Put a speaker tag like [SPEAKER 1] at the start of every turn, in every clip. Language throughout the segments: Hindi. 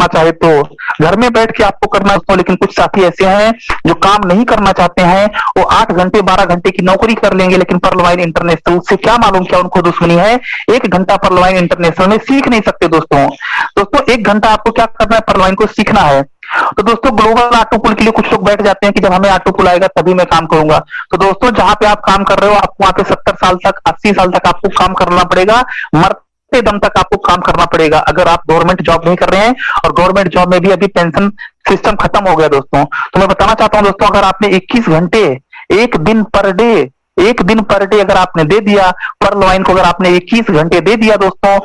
[SPEAKER 1] करना चाहे तो घर में बैठ के आपको करना है, लेकिन कुछ साथी ऐसे हैं जो काम नहीं करना चाहते हैं, वो 8 घंटे 12 घंटे की नौकरी कर लेंगे, लेकिन पर्लवाइन इंटरनेशनल से क्या मालूम क्या उनको दुश्मनी है, 1 घंटा पर्लवाइन इंटरनेशनल में सीख नहीं सकते दोस्तों। दोस्तों 1 घंटा आपको क्या करना है, पर्लवाइन को सीखना है। तो दोस्तों ग्लोबल ऑटो पुल के लिए कुछ लोग बैठ जाते हैं कि जब हमें ऑटो पुल आएगा तभी मैं काम करूंगा। तो दोस्तों जहां पे आप काम कर रहे हो, आपको वहां पे 70 साल तक 80 साल तक आपको काम करना पड़ेगा, मरते दम तक आपको काम करना पड़ेगा, अगर आप गवर्नमेंट जॉब नहीं कर रहे हैं। और गवर्नमेंट जॉब में भी अभी पेंशन सिस्टम खत्म हो गया दोस्तों। तो मैं बताना चाहता हूं दोस्तों, अगर आपने 21 घंटे एक दिन पर डे अगर आपने दे दिया, पर्लवाइन को अगर आपने 21 घंटे दे दिया दोस्तों,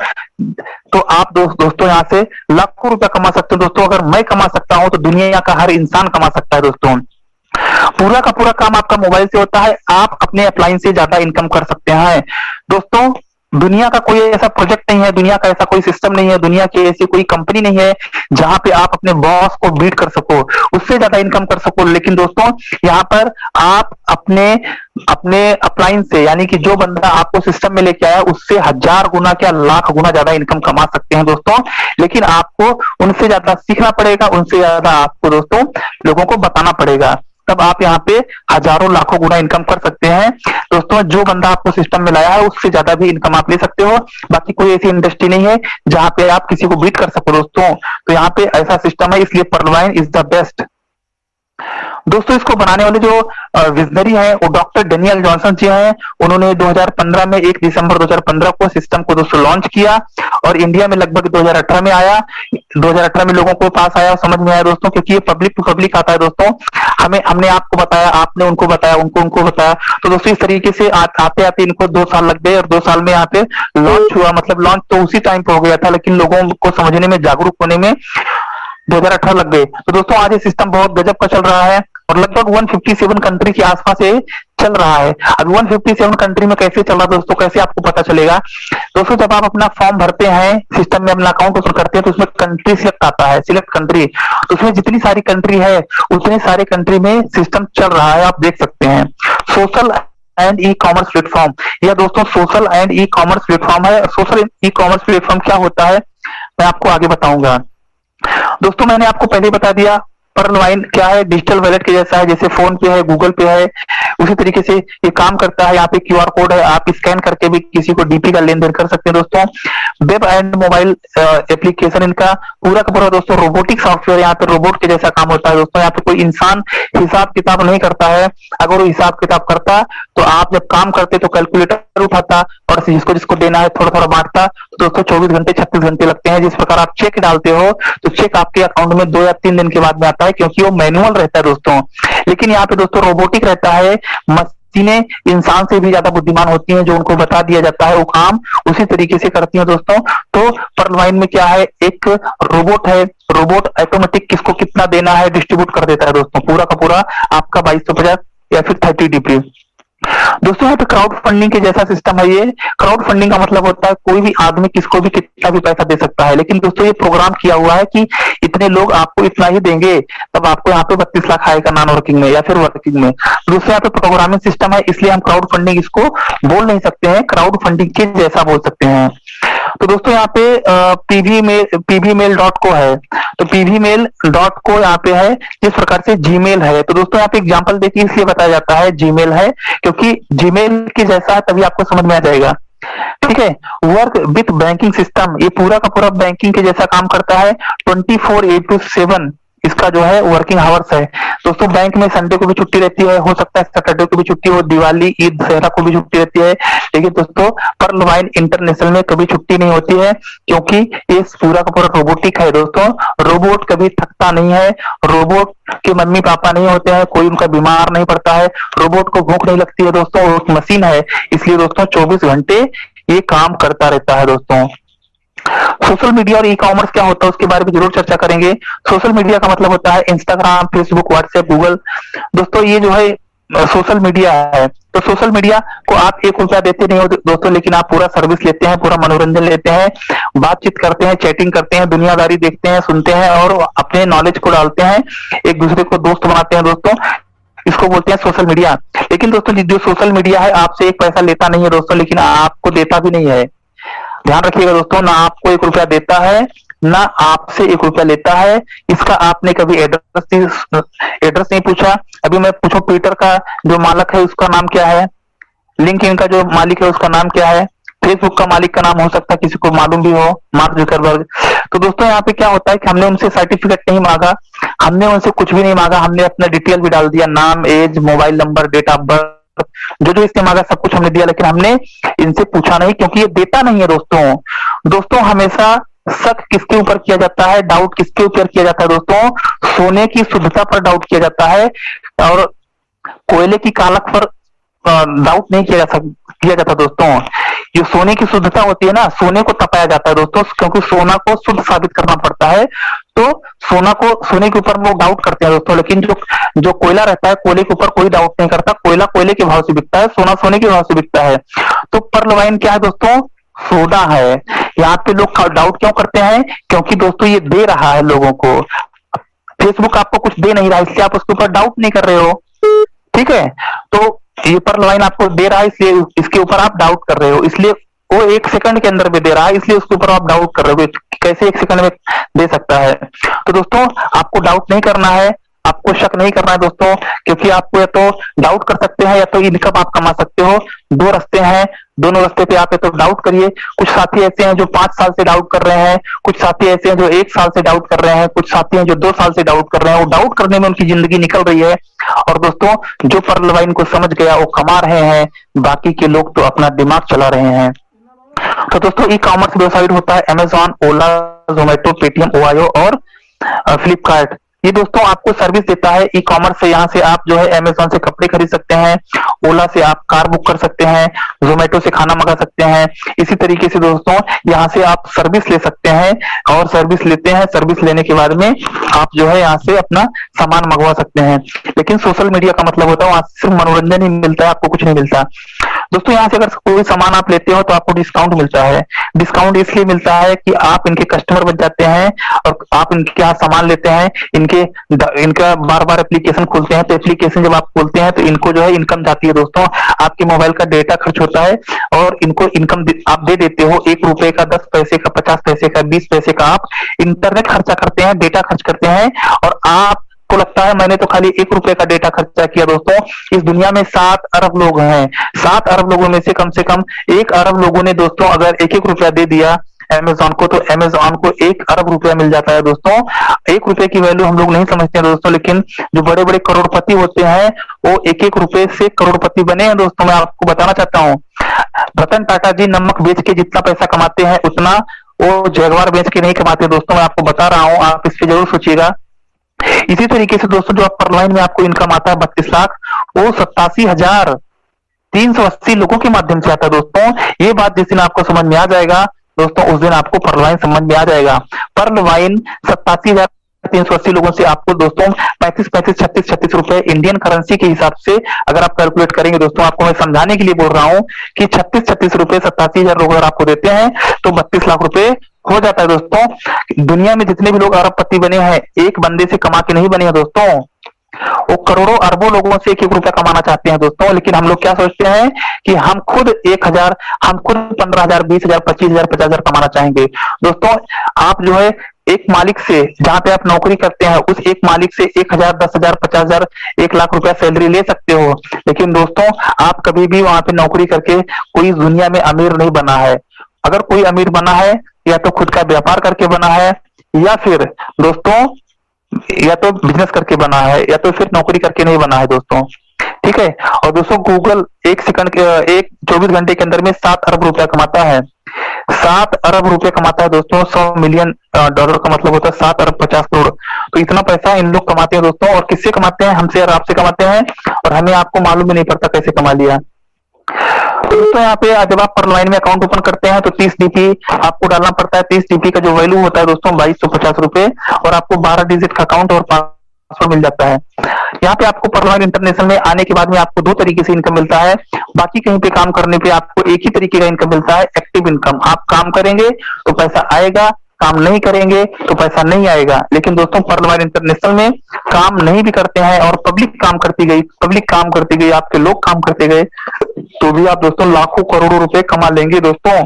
[SPEAKER 1] तो आप दोस्तों यहां से लाखों रुपया कमा सकते हो दोस्तों। अगर मैं कमा सकता हूं तो दुनिया का हर इंसान कमा सकता है दोस्तों। पूरा का पूरा काम आपका मोबाइल से होता है, आप अपने अप्लायंस से ज्यादा इनकम कर सकते हैं दोस्तों। दुनिया का कोई ऐसा प्रोजेक्ट नहीं है, दुनिया का ऐसा कोई सिस्टम नहीं है, दुनिया की ऐसी कोई कंपनी नहीं है जहां पे आप अपने बॉस को बीट कर सको, उससे ज्यादा इनकम कर सको। लेकिन दोस्तों यहाँ पर आप अपने अप्लायंस से, यानी कि जो बंदा आपको सिस्टम में लेके आया, उससे 1000 गुना क्या लाख गुना ज्यादा इनकम कमा सकते हैं दोस्तों। लेकिन आपको उनसे ज्यादा सीखना पड़ेगा, उनसे ज्यादा आपको दोस्तों लोगों को बताना पड़ेगा, तब आप यहाँ पे हजारों लाखों गुना इनकम कर सकते हैं दोस्तों। जो बंदा आपको सिस्टम में लाया है उससे ज्यादा भी इनकम आप ले सकते हो। बाकी कोई ऐसी इंडस्ट्री नहीं है जहां पे आप किसी को बीट कर सको दोस्तों। तो यहाँ पे ऐसा सिस्टम है, इसलिए पर्लवाइन इज द बेस्ट दोस्तों। इसको बनाने वाले जो विजनरी हैं वो डॉक्टर डेनियल जॉनसन जी हैं। उन्होंने 2015 में 1 दिसंबर 2015 को सिस्टम को दोस्तों लॉन्च किया और इंडिया में लगभग 2018 में आया। 2018 में लोगों को पास आया, समझ में आया दोस्तों, क्योंकि ये पब्लिक टू पब्लिक आता है दोस्तों। हमने आपको बताया, आपने उनको बताया, उनको बताया। तो दोस्तों इस तरीके से आते आते इनको 2 साल लग गए और 2 साल में यहाँ पे लॉन्च हुआ। मतलब लॉन्च तो उसी टाइम पे हो गया था, लेकिन लोगों को समझने में, जागरूक होने में 2018 लग गए। तो दोस्तों आज ये सिस्टम बहुत गजब का चल रहा है और लगभग 157 कंट्री के आसपास ये चल रहा है। अब 157 कंट्री में कैसे चल रहा है दोस्तों, कैसे आपको पता चलेगा दोस्तों? जब आप अपना फॉर्म भरते हैं, सिस्टम में अपना अकाउंट ओपन करते हैं, तो उसमें कंट्री सिलेक्ट आता है, सिलेक्ट कंट्री। तो उसमें जितनी सारी कंट्री है उतने सारे कंट्री में सिस्टम चल रहा है, आप देख सकते हैं। Social and e commerce platform, यह दोस्तों social and e commerce platform है। सोशल ई कॉमर्स प्लेटफॉर्म क्या होता है मैं आपको आगे बताऊंगा दोस्तों। मैंने आपको पहले बता दिया पर्लवाइन क्या है, डिजिटल वॉलेट के जैसा है, जैसे फोन पे है, गूगल पे है, उसी तरीके से ये काम करता है। यहाँ पे क्यूआर कोड है, आप स्कैन करके भी किसी को डीपी का लेन देन कर सकते हैं दोस्तों। वेब एंड मोबाइल एप्लीकेशन इनका पूरा का पूरा दोस्तों रोबोटिक सॉफ्टवेयर, यहाँ पे रोबोट के जैसा काम होता है दोस्तों। यहाँ पे कोई इंसान हिसाब किताब नहीं करता है, अगर वो हिसाब किताब करता तो आप जब काम करते तो कैलकुलेटर उठाता और जिसको जिसको देना है थोड़ा थोड़ा बांटता। तो दोस्तों 24 घंटे 36 घंटे लगते हैं। जिस प्रकार आप चेक डालते हो तो चेक आपके अकाउंट में 2 या 3 दिन के बाद में आता है, क्योंकि वो मैनुअल रहता है दोस्तों। लेकिन यहाँ पे दोस्तों रोबोटिक रहता है, मशीनें इंसान से भी ज्यादा बुद्धिमान होती हैं, जो उनको बता दिया जाता है वो काम उसी तरीके से करती हैं दोस्तों। तो पर्लवाइन में क्या है, एक रोबोट है, रोबोट ऑटोमेटिक किसको कितना देना है डिस्ट्रीब्यूट कर देता है दोस्तों, पूरा का पूरा आपका 2250 या फिर 30 डीपी। दोस्तों यहाँ पे क्राउड फंडिंग के जैसा सिस्टम है। ये क्राउड फंडिंग का मतलब होता है कोई भी आदमी किसको भी कितना भी पैसा दे सकता है, लेकिन दोस्तों ये प्रोग्राम किया हुआ है कि इतने लोग आपको इतना ही देंगे, तब आपको यहाँ पे 32 लाख आएगा नॉन वर्किंग में या फिर वर्किंग में। दोस्तों यहाँ पे प्रोग्रामिंग सिस्टम है, इसलिए हम क्राउड फंडिंग इसको बोल नहीं सकते हैं, क्राउड फंडिंग के जैसा बोल सकते हैं। तो दोस्तों यहाँ पे pvmail.co है, तो pvmail.co यहाँ पे है, जिस प्रकार से जीमेल है। तो दोस्तों यहाँ पे एग्जांपल देखिए, इसलिए बताया जाता है जीमेल है क्योंकि जीमेल के जैसा है, तभी आपको समझ में आ जाएगा। ठीक है, वर्क विथ बैंकिंग सिस्टम, ये पूरा का पूरा बैंकिंग के जैसा काम करता है। 24/8 इसका जो है वर्किंग आवर्स है दोस्तों। बैंक में संडे को भी छुट्टी रहती है, हो सकता है सैटरडे को भी छुट्टी हो, दिवाली, ईद, दशहरा को भी छुट्टी रहती है। लेकिन दोस्तों पर्लवाइन इंटरनेशनल में कभी छुट्टी नहीं होती है, क्योंकि ये पूरा का पूरा रोबोटिक है दोस्तों। रोबोट कभी थकता नहीं है, रोबोट के मम्मी पापा नहीं होते हैं, कोई उनका बीमार नहीं पड़ता है, रोबोट को भूख नहीं लगती है दोस्तों, वो एक मशीन है, इसलिए दोस्तों 24 घंटे ये काम करता रहता है दोस्तों। सोशल मीडिया और ई कॉमर्स क्या होता है उसके बारे में जरूर चर्चा करेंगे। सोशल मीडिया का मतलब होता है इंस्टाग्राम, फेसबुक, व्हाट्सएप, गूगल। दोस्तों ये जो है सोशल मीडिया है। तो सोशल मीडिया को आप 1 रुपया देते नहीं हो दोस्तों, लेकिन आप पूरा सर्विस लेते हैं, पूरा मनोरंजन लेते हैं, बातचीत करते हैं, चैटिंग करते हैं, दुनियादारी देखते हैं, सुनते हैं और अपने नॉलेज को डालते हैं, एक दूसरे को दोस्त बनाते हैं दोस्तों। इसको बोलते हैं सोशल मीडिया। लेकिन दोस्तों जो सोशल मीडिया है आपसे 1 पैसा लेता नहीं है दोस्तों, लेकिन आपको देता भी नहीं है। ध्यान रखिएगा दोस्तों, ना आपको 1 रुपया देता है, ना आपसे 1 रुपया लेता है। इसका आपने कभी एड्रेस नहीं पूछा। अभी मैं पूछूं ट्विटर का जो मालिक है उसका नाम क्या है, लिंक्डइन का जो मालिक है उसका नाम क्या है, फेसबुक का मालिक का नाम हो सकता है किसी को मालूम भी हो, मार्क जुकरबर्ग। तो दोस्तों यहाँ पे क्या होता है कि हमने उनसे सर्टिफिकेट नहीं मांगा, हमने उनसे कुछ भी नहीं मांगा, हमने अपना डिटेल भी डाल दिया, नाम, age, mobile number, date of birth, जो जो इसने मांगा सब कुछ हमने दिया, लेकिन हमने इनसे पूछा नहीं क्योंकि ये देता नहीं है। दोस्तों हमेशा शक किसके ऊपर किया जाता है, डाउट किसके ऊपर किया जाता है दोस्तों? सोने की शुद्धता पर डाउट किया जाता है और कोयले की कालख पर डाउट नहीं किया जाता दोस्तों। जो सोने की शुद्धता होती है ना, सोने को तपाया जाता है दोस्तों, क्योंकि सोना को शुद्ध साबित करना पड़ता है। तो सोने के ऊपर वो डाउट करते हैं दोस्तों, लेकिन जो कोयला रहता है, कोयले के ऊपर कोई डाउट नहीं करता। कोयला कोयले के भाव से बिकता है, सोना सोने के भाव से बिकता है। तो पर्ल वाइन क्या है दोस्तों? सोना है। यहाँ पे लोग डाउट क्यों करते हैं? क्योंकि दोस्तों ये दे रहा है लोगों को। फेसबुक आपको कुछ दे नहीं रहा, इसलिए आप उसके ऊपर डाउट नहीं कर रहे हो, ठीक है? तो ये पर्ल वाइन आपको दे रहा है, इसलिए इसके ऊपर आप डाउट कर रहे हो। इसलिए वो 1 सेकंड के अंदर में दे रहा है, इसलिए उसके ऊपर आप डाउट कर रहे हो। कैसे 1 सेकंड में दे सकता है? तो दोस्तों आपको डाउट नहीं करना है, आपको शक नहीं करना है दोस्तों, क्योंकि आपको या तो डाउट कर सकते हैं या तो इनकम आप कमा सकते हो। 2 रास्ते हैं, दोनों रास्ते पे आप या तो डाउट करिए। कुछ साथी ऐसे हैं जो 5 साल से डाउट कर रहे हैं, कुछ साथी ऐसे हैं जो 1 साल से डाउट कर रहे हैं, कुछ साथी हैं जो 2 साल से डाउट कर रहे हैं। वो डाउट करने में उनकी जिंदगी निकल रही है। और दोस्तों जो पर्ल वाइन को समझ गया वो कमा रहे हैं, बाकी के लोग तो अपना दिमाग चला रहे हैं। तो दोस्तों ई कॉमर्स वेबसाइट होता है अमेजॉन, ओला, जोमेटो, पेटीएम, ओयो और फ्लिपकार्ट। ये दोस्तों आपको सर्विस देता है ई कॉमर्स से। यहाँ से आप जो है अमेजॉन से कपड़े खरीद सकते हैं, ओला से आप कार बुक कर सकते हैं, जोमेटो से खाना मंगा सकते हैं। इसी तरीके से दोस्तों यहाँ से आप सर्विस ले सकते हैं और सर्विस लेते हैं, सर्विस लेने के बाद में आप जो है यहाँ से अपना सामान मंगवा सकते हैं। लेकिन सोशल मीडिया का मतलब होता है वहां सिर्फ मनोरंजन ही मिलता है, आपको कुछ नहीं मिलता। दोस्तों यहाँ से अगर कोई सामान आप लेते हो तो आपको डिस्काउंट मिलता है। डिस्काउंट इसलिए मिलता है कि आप इनके कस्टमर बन जाते हैं और आप इनके यहाँ सामान लेते हैं, इनका बार बार एप्लीकेशन खोलते हैं। तो एप्लीकेशन जब आप खोलते हैं तो इनको जो है इनकम जाती है दोस्तों। आपके मोबाइल का डेटा खर्च होता है और इनको इनकम आप दे देते हो। 1 रुपए का, 10 पैसे का, 50 पैसे का, 20 पैसे का आप इंटरनेट खर्चा करते हैं, डेटा खर्च करते हैं। और आपको लगता है मैंने तो खाली 1 रुपए का डेटा खर्चा किया। दोस्तों इस दुनिया में 7 अरब लोग हैं, 7 अरब लोगों में से कम 1 अरब लोगों ने दोस्तों अगर 1-1 रुपया दे दिया अमेजॉन को, तो अमेजॉन को 1 अरब रुपया मिल जाता है दोस्तों। 1 रुपए की वैल्यू हम लोग नहीं समझते हैं दोस्तों, लेकिन जो बड़े बड़े करोड़पति होते हैं वो 1-1 रुपए से करोड़पति बने हैं दोस्तों। मैं आपको बताना चाहता हूँ, रतन टाटा जी नमक बेच के जितना पैसा कमाते हैं उतना वो जगवार बेच के नहीं कमाते दोस्तों। मैं आपको बता रहा हूँ, आप इस पे जरूर सोचिएगा। इसी तरीके से दोस्तों जो अपर लाइन में आपको इनकम आता है 32 लाख, वो 87,380 लोगों के माध्यम से आता है दोस्तों। ये बात जिस दिन आपको समझ में आ जाएगा दोस्तों, उस दिन आपको पर्ल वाइन समझ में आ जाएगा। पर्ल वाइन 87,380 लोगों से आपको दोस्तों 35-36 रुपए इंडियन करेंसी के हिसाब से अगर आप कैलकुलेट करेंगे दोस्तों, आपको मैं समझाने के लिए बोल रहा हूं कि 36 रुपए 87,000 लोग अगर आपको देते हैं तो 32 लाख रुपए हो जाता है दोस्तों। दुनिया में जितने भी लोग अरबपति बने हैं एक बंदे से कमा के नहीं बने हैं दोस्तों, वो करोड़ों अरबों लोगों से 1-1 रुपया कमाना चाहते हैं दोस्तों। लेकिन हम लोग क्या सोचते हैं कि हम खुद 1,000, हम खुद 15,000, 20,000, 25,000, 50,000 कमाना चाहेंगे दोस्तों। आप जो है एक मालिक से, जहां पे आप नौकरी करते हैं, उस एक मालिक से 1,000, 10,000, 50,000, 1 लाख रुपया सैलरी ले सकते हो। लेकिन दोस्तों आप कभी भी वहां पे नौकरी करके कोई दुनिया में अमीर नहीं बना है। अगर कोई अमीर बना है या तो खुद का व्यापार करके बना है, या फिर दोस्तों या तो बिजनेस करके बना है, या तो फिर नौकरी करके नहीं बना है दोस्तों, ठीक है। और दोस्तों गूगल 24 घंटे के अंदर में 7 अरब रुपया कमाता है। 7 अरब रुपए कमाता है दोस्तों। $100 मिलियन का मतलब होता है 7 अरब 50 करोड़। तो इतना पैसा इन लोग कमाते हैं दोस्तों। और किससे कमाते हैं? हमसे और आपसे कमाते हैं, और हमें आपको मालूम भी नहीं पड़ता कैसे कमा लिया। तो दोस्तों यहाँ पे जब आप पर्ल वाइन में अकाउंट ओपन करते हैं तो 30 डीपी आपको डालना पड़ता है। 30 डीपी का जो वैल्यू होता है दोस्तों 2250 रुपए, और आपको 12 डिजिट का अकाउंट और पासवर्ड मिल जाता है। यहाँ पे आपको पर्ल वाइन इंटरनेशनल में आने के बाद में आपको 2 तरीके से इनकम मिलता है। बाकी कहीं पे काम करने पे आपको एक ही तरीके का इनकम मिलता है, एक्टिव इनकम। आप काम करेंगे तो पैसा आएगा, काम नहीं करेंगे तो पैसा नहीं आएगा। लेकिन दोस्तों पर्ल वाइन इंटरनेशनल में काम नहीं भी करते हैं और पब्लिक काम करती गई, आपके लोग काम करते गए, तो भी आप दोस्तों लाखों करोड़ों रुपए कमा लेंगे दोस्तों।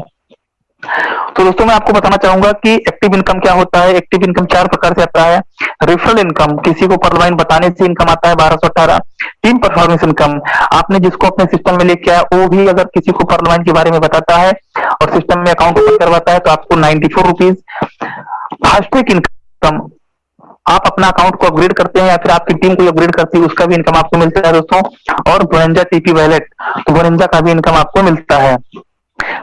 [SPEAKER 1] तो दोस्तों मैं आपको बताना चाहूंगा कि एक्टिव इनकम क्या होता है। एक्टिव इनकम 4 प्रकार से आता है। रेफरल इनकम, किसी को परलाइन बताने से इनकम आता है 1218। टीम परफॉर्मेंस इनकम, आपने जिसको अपने सिस्टम में लेके आया वो भी अगर किसी को परलाइन के बारे में बताता है और सिस्टम में अकाउंट ओपन करवाता है तो आपको 94 रुपीज। फास्टैग इनकम, आप अपना अकाउंट को अपग्रेड करते हैं या फिर आपकी टीम को अपग्रेड करती है, उसका भी इनकम आपको मिलता है दोस्तों। और बोनंजा टीपी वैलेट, तो बोनंजा का भी इनकम आपको मिलता है।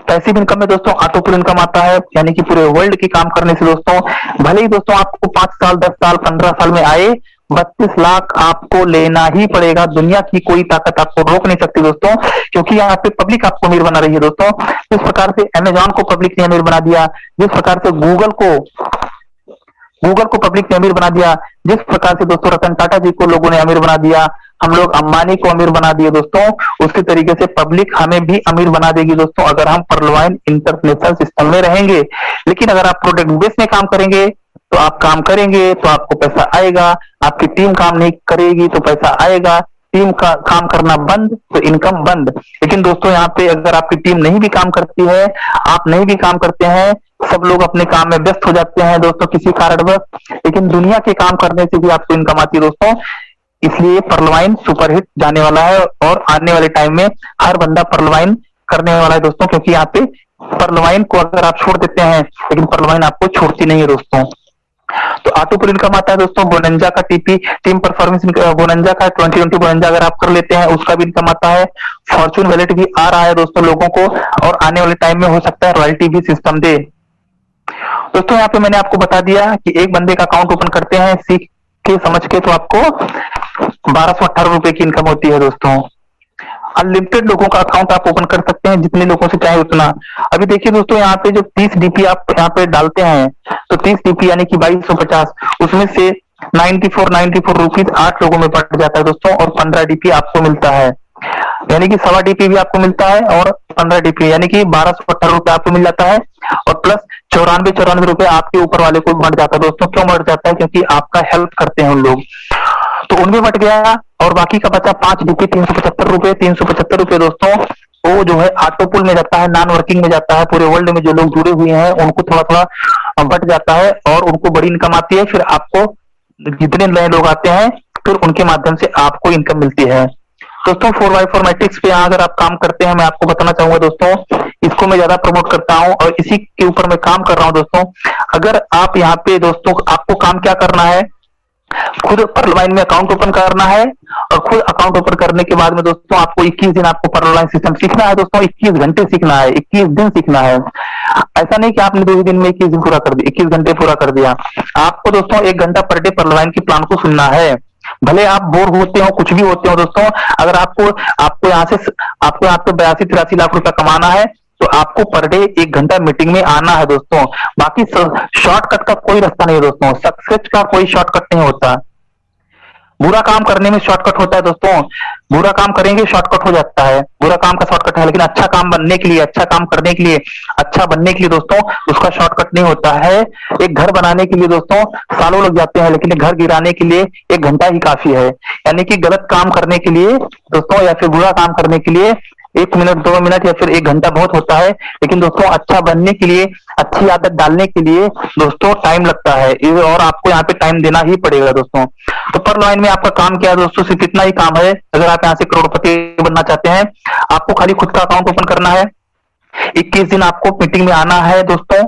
[SPEAKER 1] पैसिव इनकम में दोस्तों ऑटोपुल इनकम आता है, यानी कि पूरे वर्ल्ड की काम करने से दोस्तों, भले ही दोस्तों आपको 5 साल 10 साल 15 साल में आए, 32 लाख आपको लेना ही पड़ेगा। दुनिया की कोई ताकत आपको रोक नहीं सकती दोस्तों, क्योंकि यहाँ पे पब्लिक आपको अमीर बना रही है दोस्तों। जिस प्रकार से अमेजॉन को पब्लिक ने अमीर बना दिया, जिस प्रकार से गूगल को पब्लिक ने अमीर बना दिया, जिस प्रकार से दोस्तों रतन टाटा जी को लोगों ने अमीर बना दिया, हम लोग अंबानी को अमीर बना दिए दोस्तों, उसी तरीके से पब्लिक हमें भी अमीर बना देगी दोस्तों अगर हम परलवाइन इंटरनेशनल सिस्टम में रहेंगे। लेकिन अगर आप प्रोडक्ट बेस में काम करेंगे तो आप काम करेंगे तो आपको पैसा आएगा, आपकी टीम काम नहीं करेगी तो पैसा आएगा, टीम का काम करना बंद तो इनकम बंद। लेकिन दोस्तों यहाँ पे अगर आपकी टीम नहीं भी काम करती है, आप नहीं भी काम करते हैं, सब लोग अपने काम में व्यस्त हो जाते हैं दोस्तों किसी कारणवश, लेकिन दुनिया के काम करने से भी आपको इनकम आती है दोस्तों। इसलिए परलवाइन सुपरहिट जाने वाला है और आने वाले टाइम में हर बंदा परलवाइन करने वाला है दोस्तों, क्योंकि यहाँ पे परलवाइन को अगर आप छोड़ देते हैं लेकिन परलवाइन आपको छोड़ती नहीं है दोस्तों। तो ऑटोपुल इनकम आता है दोस्तों। बोनंजा का टीपी टीम परफॉर्मेंस, बोनंजा का 2020 बोनंजा अगर आप कर लेते हैं उसका भी इनकम आता है। फॉर्चून वैलेट भी आ रहा है दोस्तों लोगों को, और आने वाले टाइम में हो सकता है रॉयल्टी भी सिस्टम दे दोस्तों। यहाँ पे मैंने आपको बता दिया कि एक बंदे का अकाउंट ओपन करते हैं सीख के समझ के तो आपको 1218 रुपए की इनकम होती है दोस्तों। अनलिमिटेड लोगों का अकाउंट आप ओपन कर सकते हैं, जितने लोगों से चाहे उतना। अभी देखिए दोस्तों यहाँ पे जो 30 डीपी आप यहाँ पे डालते हैं तो 30 डीपी यानी कि 2250, उसमें से 94 रुपीज 8 लोगों में पड़ जाता है दोस्तों, और 15 डीपी आपको मिलता है, यानी कि 1.25 डीपी भी आपको मिलता है और 15 डीपी यानी कि 1218 रुपए आपको मिल जाता है, और प्लस 94 रुपए आपके ऊपर वाले को बढ़ जाता है दोस्तों। क्यों बढ़ जाता है? क्योंकि आपका हेल्प करते हैं उन लोग, तो उनमें बढ़ गया और बाकी का बचा 5 डीपी 375 रुपए दोस्तों। वो जो है ऑटोपुल में जाता है, नॉन वर्किंग में जाता है। पूरे वर्ल्ड में जो लोग जुड़े हुए हैं उनको थोड़ा थोड़ा बढ़ जाता है और उनको बड़ी इनकम आती है। फिर आपको जितने नए लोग आते हैं फिर उनके माध्यम से आपको इनकम मिलती है दोस्तों। 4x4 मैट्रिक्स पे यहाँ अगर आप काम करते हैं, मैं आपको बताना चाहूंगा दोस्तों, इसको मैं ज्यादा प्रमोट करता हूँ और इसी के ऊपर मैं काम कर रहा हूँ दोस्तों। अगर आप यहाँ पे दोस्तों, आपको काम क्या करना है, खुद परलवाइन में अकाउंट ओपन करना है, और खुद अकाउंट ओपन करने के बाद में दोस्तों आपको 21 दिन आपको परलवाइन सिस्टम सीखना है दोस्तों। 21 घंटे सीखना है, 21 दिन सीखना है। ऐसा नहीं कि आपने 2 दिन में 21 दिन पूरा कर दिया, 21 घंटे पूरा कर दिया। आपको दोस्तों 1 घंटा पर डे परलवाइन के प्लान को सुनना है। भले आप बोर होते हो, कुछ भी होते हो दोस्तों, अगर आपको यहाँ से 82-83 लाख रुपया कमाना है तो आपको पर डे 1 घंटा मीटिंग में आना है दोस्तों। बाकी शॉर्टकट का कोई रास्ता नहीं है दोस्तों, सक्सेस का कोई शॉर्टकट नहीं होता। बुरा काम करने में शॉर्टकट होता है दोस्तों, बुरा काम करेंगे शॉर्टकट हो जाता है, बुरा काम का शॉर्टकट है, लेकिन अच्छा काम बनने के लिए, अच्छा काम करने के लिए, अच्छा बनने के लिए दोस्तों उसका शॉर्टकट नहीं होता है। एक घर बनाने के लिए दोस्तों सालों लग जाते हैं, लेकिन घर गिराने के लिए 1 घंटा ही काफी है। यानी कि गलत काम करने के लिए दोस्तों या फिर बुरा काम करने के लिए 1 मिनट 2 मिनट या फिर 1 घंटा बहुत होता है, लेकिन दोस्तों अच्छा बनने के लिए, अच्छी आदत डालने के लिए दोस्तों टाइम लगता है, और आपको यहाँ पे टाइम देना ही पड़ेगा दोस्तों। तो परलवाइन में आपका काम क्या है दोस्तों? सिर्फ इतना ही काम है। अगर आप यहाँ से करोड़पति बनना चाहते हैं, आपको खाली खुद का अकाउंट ओपन करना है। 21 दिन आपको मीटिंग में आना है दोस्तों।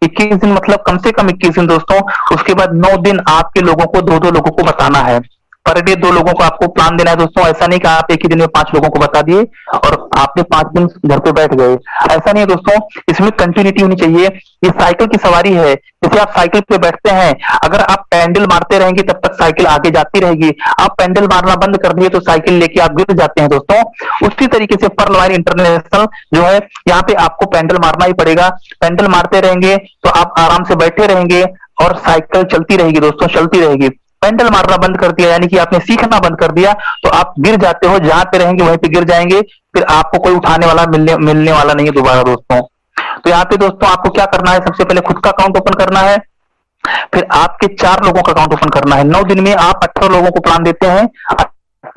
[SPEAKER 1] 21 दिन मतलब कम से कम 21 दिन दोस्तों। उसके बाद 9 दिन आपके लोगों को 2-2 लोगों को बताना है। पर डे 2 लोगों को आपको प्लान देना है दोस्तों। ऐसा नहीं कि आप एक ही दिन में 5 लोगों को बता दिए और आपने 5 दिन घर पे बैठ गए, ऐसा नहीं है दोस्तों। इसमें कंटिन्यूटी होनी चाहिए। ये साइकिल की सवारी है। जैसे आप साइकिल पे बैठते हैं, अगर आप पैडल मारते रहेंगे तब तक साइकिल आगे जाती रहेगी। आप पैडल मारना बंद कर दिए तो साइकिल लेके आप गिर जाते हैं दोस्तों। उसी तरीके से परलवाइन इंटरनेशनल जो है, यहाँ पे आपको पैडल मारना ही पड़ेगा। पैडल मारते रहेंगे तो आप आराम से बैठे रहेंगे और साइकिल चलती रहेगी दोस्तों, चलती रहेगी। पैडल मारना बंद कर दिया यानी कि आपने सीखना बंद कर दिया तो आप गिर जाते हो, जहां पे रहेंगे वहीं पे गिर जाएंगे। फिर आपको कोई उठाने वाला मिलने वाला नहीं है दोबारा दोस्तों। तो यहाँ पे दोस्तों आपको क्या करना है, सबसे पहले खुद का अकाउंट ओपन करना है, फिर आपके 4 लोगों का अकाउंट ओपन करना है। 9 दिन में आप 18 लोगों को प्लान देते हैं।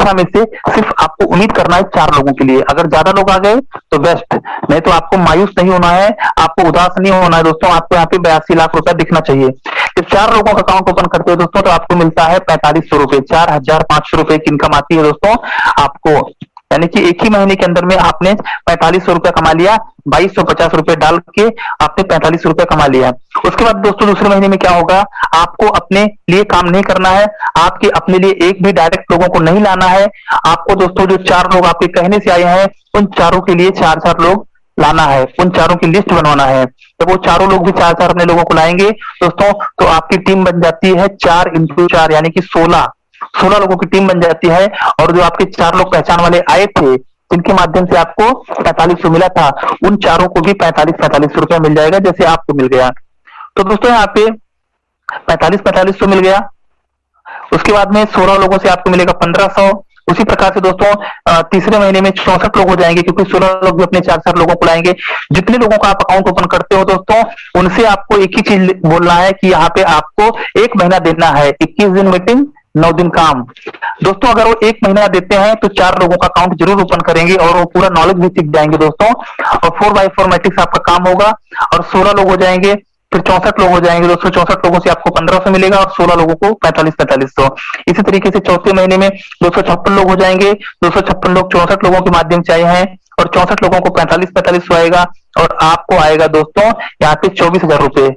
[SPEAKER 1] 18 में से सिर्फ आपको उम्मीद करना है 4 लोगों के लिए। अगर ज्यादा लोग आ गए तो बेस्ट, नहीं तो आपको मायूस नहीं होना है, आपको उदास नहीं होना है दोस्तों। आपको यहाँ पे 82 लाख रुपया दिखना चाहिए। जब 4 लोगों का अकाउंट ओपन करते हो दोस्तों तो आपको मिलता है 4500 रुपए, 4500 रुपए की इनकम आती है दोस्तों आपको। यानी कि एक ही महीने के अंदर में आपने 4500 रुपया कमा लिया, 2250 रुपए डाल के आपने 45 रुपया कमा लिया। उसके बाद दोस्तों दूसरे महीने में क्या होगा, आपको अपने लिए काम नहीं करना है, आपके अपने लिए एक भी डायरेक्ट लोगों को नहीं लाना है। आपको दोस्तों जो 4 लोग आपके कहने से आए हैं उन चारों के लिए 4-4 लोग लाना है, उन चारों की लिस्ट बनवाना है। जब वो चारों लोग भी 4-4 अपने लोगों को लाएंगे दोस्तों तो आपकी टीम बन जाती है 4 इंटू 4 यानी कि 16 लोगों की टीम बन जाती है। और जो आपके 4 लोग पहचान वाले आए थे जिनके माध्यम से आपको 4500 मिला था, उन चारों को भी 45 रुपया मिल जाएगा जैसे आपको मिल गया। तो दोस्तों यहाँ पे 45 मिल गया। उसके बाद में 16 लोगों से आपको मिलेगा 1500। उसी प्रकार से दोस्तों तीसरे महीने में 64 लोग हो जाएंगे क्योंकि 16 लोग भी अपने 4-4 लोगों को लाएंगे। जितने लोगों का आप अकाउंट ओपन करते हो दोस्तों उनसे आपको एक ही चीज बोलना है कि यहाँ पे आपको 1 महीना देना है, 21 दिन मीटिंग 9 दिन काम। दोस्तों अगर वो 1 महीना देते हैं तो 4 लोगों का अकाउंट जरूर ओपन करेंगे और वो पूरा नॉलेज भी सीख जाएंगे दोस्तों। और 4x4 मैट्रिक्स आपका काम होगा और 16 लोग हो जाएंगे, फिर 64 लोग हो जाएंगे दोस्तों। 64 लोगों से आपको 1500 मिलेगा और 16 लोगों को 4500। इसी तरीके से चौथे महीने में 256 लोग हो जाएंगे। 256 लोग 64 लोगों के माध्यम से आए हैं और 64 लोगों को 45 आएगा और आपको आएगा दोस्तों यहाँ पे 24,000 रुपए।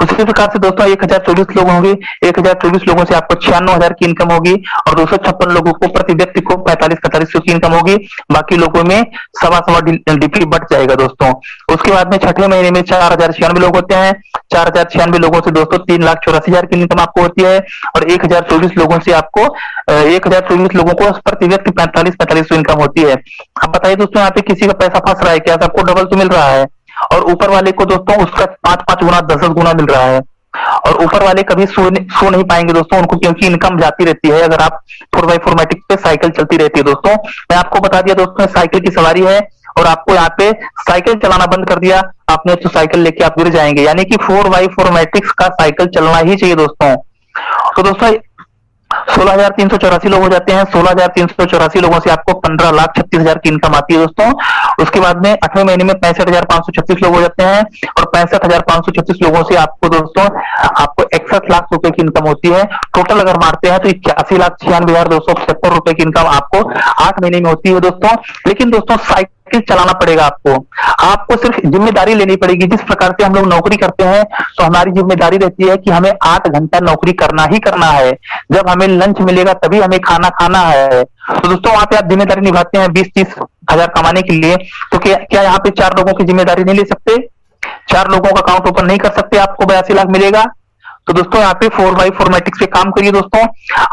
[SPEAKER 1] उसी प्रकार से दोस्तों 1024 लोग होंगे, 1024 लोगों से आपको 96,000 की इनकम होगी और 256 लोगों को प्रति व्यक्ति को 45 की इनकम होगी। बाकी लोगों में सवा डीपी बढ़ जाएगा दोस्तों। उसके बाद में छठे महीने में 4096 लोग होते हैं। 4096 लोगों से दोस्तों 3,84,000 की इनकम आपको होती है और 1024 लोगों से आपको 1024 लोगों को प्रति व्यक्ति 45 इनकम होती है। अब बताइए दोस्तों यहाँ पे किसी का पैसा फंस रहा है क्या? सबको डबल तो मिल रहा है और ऊपर वाले को दोस्तों उसका 5-5 गुना 10-10 गुना मिल रहा है। और ऊपर वाले कभी सो नहीं पाएंगे दोस्तों उनको, क्योंकि इनकम जाती रहती है। अगर आप 4x4 मैट्रिक्स पे साइकिल चलती रहती है दोस्तों। मैं आपको बता दिया दोस्तों साइकिल की सवारी है और आपको यहाँ पे साइकिल चलाना बंद कर दिया आपने तो साइकिल लेके आप गिर जाएंगे। यानी कि 4x4 मैट्रिक्स का साइकिल चलना ही चाहिए दोस्तों। तो दोस्तों 16,384 लोग हो जाते हैं। 16,384 लोगों से आपको 15,36,000 की इनकम आती है दोस्तों। उसके बाद में 8वें महीने में 65,536 लोग हो जाते हैं और 65,536 लोगों से आपको दोस्तों आपको 61 लाख रुपए की इनकम होती है। टोटल अगर मारते हैं तो 81,96,275 रुपए की इनकम आपको 8 महीने में होती है दोस्तों। लेकिन दोस्तों साइकिल चलाना पड़ेगा आपको सिर्फ जिम्मेदारी लेनी पड़ेगी। जिस प्रकार से हम लोग नौकरी करते हैं तो हमारी जिम्मेदारी रहती है कि हमें 8 घंटा नौकरी करना ही करना है। जब हमें लंच मिलेगा तभी हमें खाना खाना है। तो दोस्तों वहां पे आप जिम्मेदारी निभाते हैं 20-30 हजार कमाने के लिए, तो क्या यहाँ पे 4 लोगों की जिम्मेदारी नहीं ले सकते? 4 लोगों का अकाउंट ओपन नहीं कर सकते? आपको 82 लाख मिलेगा। तो दोस्तों यहाँ पे 4x4 मैट्रिक्स पे काम करिए दोस्तों।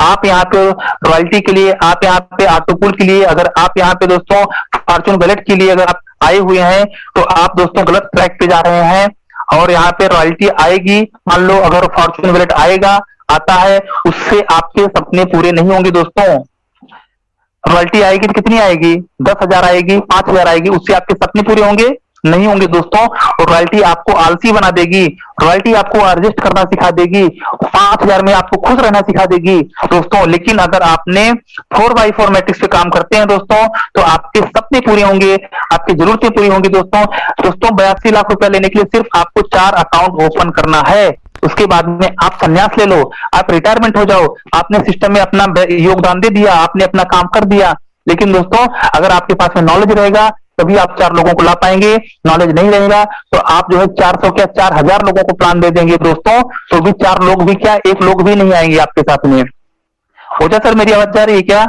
[SPEAKER 1] आप यहाँ पे रॉयल्टी के लिए, आप यहाँ पे ऑटोपूल के लिए, अगर आप यहाँ पे दोस्तों फॉर्चून वैलेट के लिए अगर आप आए हुए हैं तो आप दोस्तों गलत ट्रैक पे जा रहे हैं। और यहाँ पे रॉयल्टी आएगी, मान लो अगर फॉर्चून वैलेट आता है उससे आपके सपने पूरे नहीं होंगे दोस्तों। रॉयल्टी आएगी तो कितनी आएगी? 10,000 आएगी, 5,000 आएगी, उससे आपके सपने पूरे होंगे नहीं होंगे दोस्तों। और रॉयल्टी आपको आलसी बना देगी, रॉयल्टी आपको एडजस्ट करना सिखा देगी, 5,000 में आपको खुश रहना सिखा देगी दोस्तों। लेकिन अगर आपने 4x4 मैट्रिक्स पे काम करते हैं दोस्तों तो आपके सपने पूरे होंगे, आपकी जरूरतें पूरी होंगी दोस्तों। 82 लाख रुपया लेने के लिए सिर्फ आपको 4 अकाउंट ओपन करना है। उसके बाद में आप संन्यास ले लो, आप रिटायरमेंट हो जाओ। आपने सिस्टम में अपना योगदान दे दिया, आपने अपना काम कर दिया। लेकिन दोस्तों अगर आपके पास में नॉलेज रहेगा तभी आप 4 लोगों को ला पाएंगे। नॉलेज नहीं रहेगा तो आप जो है 400 क्या 4,000 लोगों को प्लान दे देंगे दोस्तों, तो भी 4 लोग भी क्या 1 लोग भी नहीं आएंगे आपके साथ में। हो जाए सर, मेरी आवाज जा रही है क्या?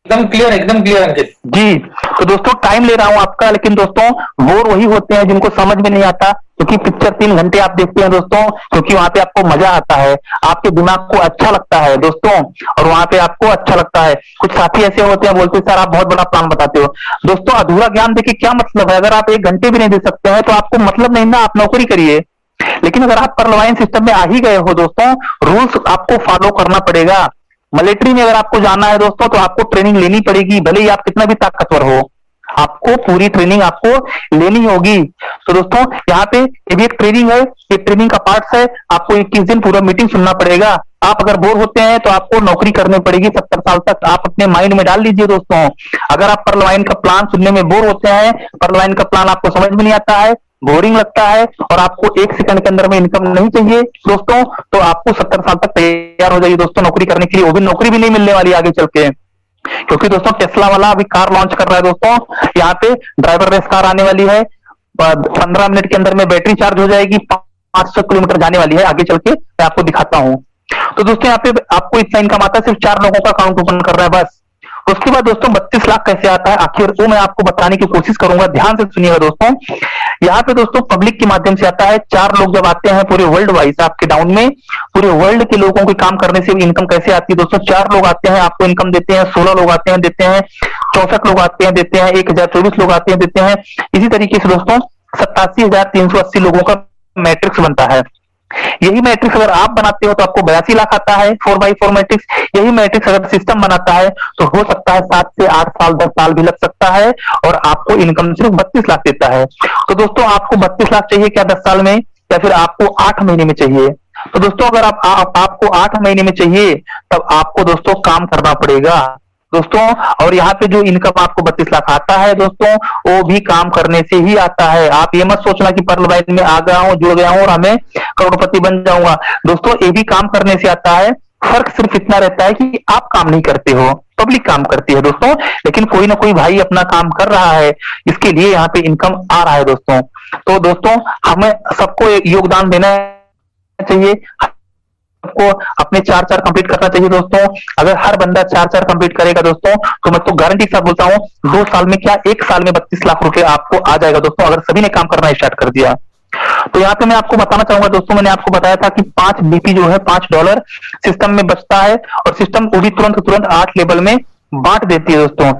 [SPEAKER 2] एकदम क्लियर अंकित
[SPEAKER 1] जी। तो दोस्तों टाइम ले रहा हूं आपका, लेकिन दोस्तों बोर वही होते हैं जिनको समझ में नहीं आता, क्योंकि पिक्चर 3 घंटे आप देखते हैं दोस्तों, क्योंकि वहां पे आपको मजा आता है, आपके दिमाग को अच्छा लगता है दोस्तों, और वहां पे आपको अच्छा लगता है। कुछ साथी ऐसे होते हैं बोलते हैं सर आप बहुत बड़ा प्लान बताते हो। दोस्तों अधूरा ज्ञान देके क्या मतलब है? अगर आप 1 घंटे भी नहीं दे सकते हैं तो आपको मतलब नहीं ना, आप नौकरी करिए। लेकिन अगर आप परलवाइन सिस्टम में आ ही गए हो दोस्तों, रूल्स आपको फॉलो करना पड़ेगा। मिलिट्री में अगर आपको जाना है दोस्तों तो आपको ट्रेनिंग लेनी पड़ेगी, भले ही आप कितना भी ताकतवर हो, आपको पूरी ट्रेनिंग आपको लेनी होगी। तो दोस्तों यहाँ पे ये भी एक ट्रेनिंग है, ये ट्रेनिंग का पार्ट है। आपको 21 दिन पूरा मीटिंग सुनना पड़ेगा, आप अगर बोर होते हैं तो आपको नौकरी करनी पड़ेगी 70 साल तक। आप अपने माइंड में डाल लीजिए दोस्तों। अगर आप पर्लवाइन का प्लान सुनने में बोर होते हैं, पर्लवाइन का प्लान आपको समझ में नहीं आता है, बोरिंग लगता है और आपको 1 सेकंड के अंदर में इनकम नहीं चाहिए दोस्तों, तो आपको 70 साल तक तैयार हो जाइए दोस्तों नौकरी करने के लिए। वो भी नौकरी भी नहीं मिलने वाली आगे चल के, क्योंकि दोस्तों टेस्ला वाला अभी कार लॉन्च कर रहा है दोस्तों। यहाँ पे ड्राइवर लेस कार आने वाली है, 15 मिनट के अंदर में बैटरी चार्ज हो जाएगी, 500 किलोमीटर जाने वाली है आगे चल के, मैं आपको दिखाता हूँ। तो दोस्तों यहाँ पे आपको इतना इनकम आता है, सिर्फ 4 लोगों का अकाउंट ओपन कर रहा है बस। उसके बाद दोस्तों 32 लाख कैसे आता है आखिर, वो मैं आपको बताने की कोशिश करूंगा, ध्यान से सुनिएगा दोस्तों। यहाँ पे दोस्तों पब्लिक के माध्यम से आता है। 4 लोग जब आते हैं पूरे वर्ल्ड वाइज आपके डाउन में, पूरे वर्ल्ड के लोगों के काम करने से इनकम कैसे आती है दोस्तों। 4 लोग आते हैं आपको इनकम देते हैं, 16 लोग आते हैं देते हैं, 64 लोग आते हैं देते हैं, 1024 लोग आते हैं देते हैं। इसी तरीके से दोस्तों 87,380 लोगों का मैट्रिक्स बनता है। यही मैट्रिक्स अगर आप बनाते हो तो आपको 82 लाख आता है, 4x4 मैट्रिक्स। यही मैट्रिक्स अगर सिस्टम बनाता है तो हो सकता है 7 से 8 साल 10 साल भी लग सकता है और आपको इनकम सिर्फ 32 लाख देता है। तो दोस्तों आपको 32 लाख चाहिए क्या 10 साल में, या फिर आपको 8 महीने में चाहिए? तो दोस्तों अगर आपको 8 महीने में चाहिए तब आपको दोस्तों काम करना पड़ेगा दोस्तों। और यहाँ पे जो इनकम आपको 32 लाख आता है दोस्तों, वो भी काम करने से ही आता है। आप ये मत सोचना कि पर्लवाइन में आ गया हूं, जुड़ गया हूं और हमें करोड़पति बन जाऊंगा दोस्तों, ये भी काम करने से आता है। फर्क सिर्फ इतना रहता है कि आप काम नहीं करते हो, पब्लिक काम करती है दोस्तों, लेकिन कोई ना कोई भाई अपना काम कर रहा है, इसके लिए यहाँ पे इनकम आ रहा है दोस्तों। तो दोस्तों हमें सबको योगदान देना चाहिए, आपको अपने 4 कंप्लीट करना चाहिए दोस्तों। अगर हर बंदा 4 कंप्लीट करेगा दोस्तों, तो मैं तो गारंटी के साथ बोलता हूं 2 साल में क्या 1 साल में 32 लाख रुपए आपको आ जाएगा दोस्तों, अगर सभी ने काम करना स्टार्ट कर दिया। तो यहाँ पे मैं आपको बताना चाहूंगा दोस्तों, मैंने आपको बताया था कि 5 डीपी जो है $5 सिस्टम में बचता है और सिस्टम वो भी तुरंत 8 लेवल में बांट देती है दोस्तों।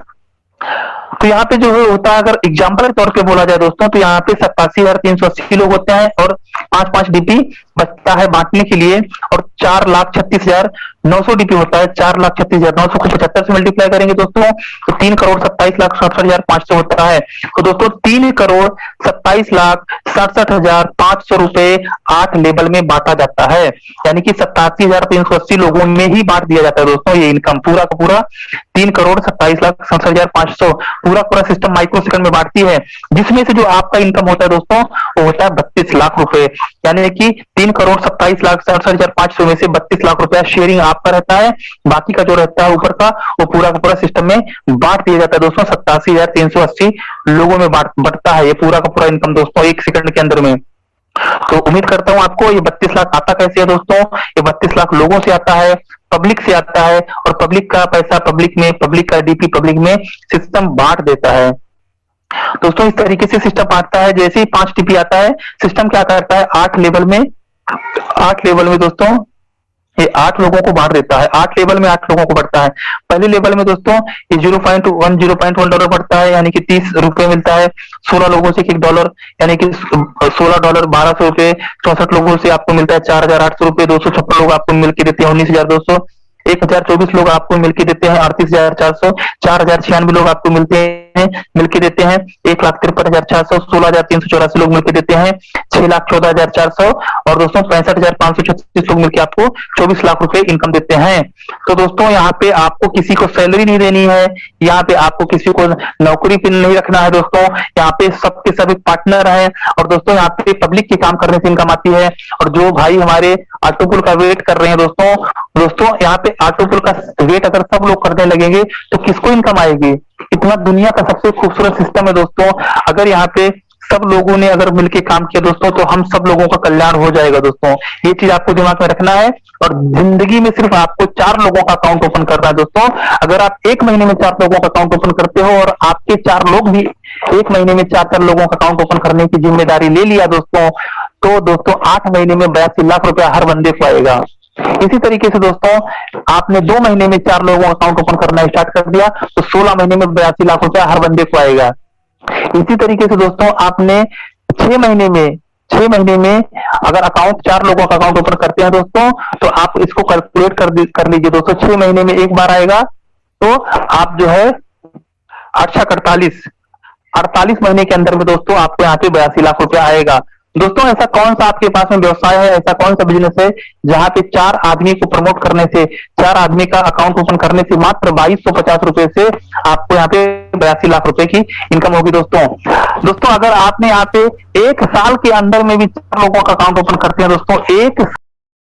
[SPEAKER 1] तो यहाँ पे जो होता है, अगर एग्जाम्पल के तौर पे बोला जाए दोस्तों, तो यहाँ पे 87,380 लोग होते हैं और 5-5 डीपी बचता है बांटने के लिए, और 4,36,900 डीपी होता है। 4,36,900 को 75 से मल्टीप्लाई करेंगे दोस्तों तो 3,27,67,500 होता है। तो दोस्तों 3,27,67,500 रुपए 8 लेवल में बांटा जाता है, यानी कि 87,380 लोगों में ही बांट दिया जाता है दोस्तों ये इनकम पूरा का पूरा। 3,27,67,500 पूरा सिस्टम माइक्रो सेकंड में बांटती है, जिसमें से जो आपका इनकम होता है दोस्तों वो होता है 32 लाख रुपए, यानी कि 3,27,67,500 में से 32 लाख रुपया शेयरिंग आपका रहता है। बाकी का जो रहता है ऊपर का वो पूरा का पूरा सिस्टम में बांट दिया जाता है दोस्तों। 87,380 लोगों में बंटता है ये पूरा का पूरा इनकम दोस्तों 1 सेकंड के अंदर में। तो उम्मीद करता हूं आपको ये 32 लाख आता कैसे है दोस्तों। ये 32 लाख लोगों से आता है, पब्लिक से आता है, और पब्लिक का पैसा पब्लिक का डीपी पब्लिक में सिस्टम बांट देता है दोस्तों। इस तरीके से सिस्टम बांटता है। जैसे ही 5 टीपी आता है, सिस्टम क्या करता है 8 लेवल में दोस्तों ये 8 लोगों को बांट देता है। 8 लेवल में 8 लोगों को बढ़ता है। पहले लेवल में दोस्तों ये 0.1 डॉलर बढ़ता है, यानी कि 30 रुपए मिलता है। 16 लोगों से $1 यानी कि $16 1200 रुपए। 64 लोगों से आपको मिलता है 4,800 रुपए। 256 लोग आपको मिलकर देते हैं 19,200। 1,024 लोग आपको मिलकर देते हैं 38,400। 4,096 लोग आपको मिलके देते हैं 1,53,400। 16,384 लोग मिलकर देते हैं 6,14,400। और दोस्तों 65,536 लोग मिलकर आपको 24 लाख रुपए इनकम देते हैं। तो दोस्तों यहाँ पे आपको किसी को सैलरी नहीं देनी है, यहाँ पे आपको किसी को नौकरी पे नहीं रखना है दोस्तों। यहाँ पे सबके सब एक पार्टनर है। और दोस्तों यहाँ पे पब्लिक के काम करने से इनकम आती है। और जो भाई हमारे ऑटोपुल का वेट कर रहे हैं दोस्तों यहाँ पे ऑटोपुल का वेट अगर सब लोग करने लगेंगे तो किसको इनकम आएगी। इतना दुनिया का सबसे खूबसूरत सिस्टम है दोस्तों। अगर यहाँ पे सब लोगों ने अगर मिलके काम किया दोस्तों तो हम सब लोगों का कल्याण हो जाएगा दोस्तों। ये चीज आपको दिमाग में रखना है। और जिंदगी में सिर्फ आपको 4 लोगों का अकाउंट ओपन करना है दोस्तों। अगर आप 1 महीने में 4 लोगों का अकाउंट ओपन करते हो और आपके 4 लोग भी 1 महीने में 4 लोगों का अकाउंट ओपन करने की जिम्मेदारी ले लिया दोस्तों, तो दोस्तों 8 महीने में 82 लाख रुपया हर बंदे को आएगा। इसी तरीके से दोस्तों आपने 2 महीने में 4 लोगों का अकाउंट ओपन करना स्टार्ट कर दिया तो 16 महीने में 82 लाख रुपया हर बंदे को आएगा। इसी तरीके से दोस्तों आपने 6 महीने में अगर अकाउंट 4 लोगों का अकाउंट ओपन करते हैं दोस्तों तो आप इसको कैलकुलेट कर लीजिए दोस्तों। 6 महीने में एक बार आएगा तो आप जो है 8 48 महीने के अंदर में दोस्तों आपको यहाँ पे 82 लाख रुपया आएगा। दोस्तों ऐसा कौन सा आपके पास में व्यवसाय है, ऐसा कौन सा बिजनेस है जहां पे 4 आदमी को प्रमोट करने से, 4 आदमी का अकाउंट ओपन करने से मात्र 2250 रुपए से आपको यहाँ पे 82 लाख रुपए की इनकम होगी। दोस्तों अगर आपने यहाँ पे 1 साल के अंदर में भी 4 लोगों का अकाउंट ओपन करते हैं दोस्तों, 1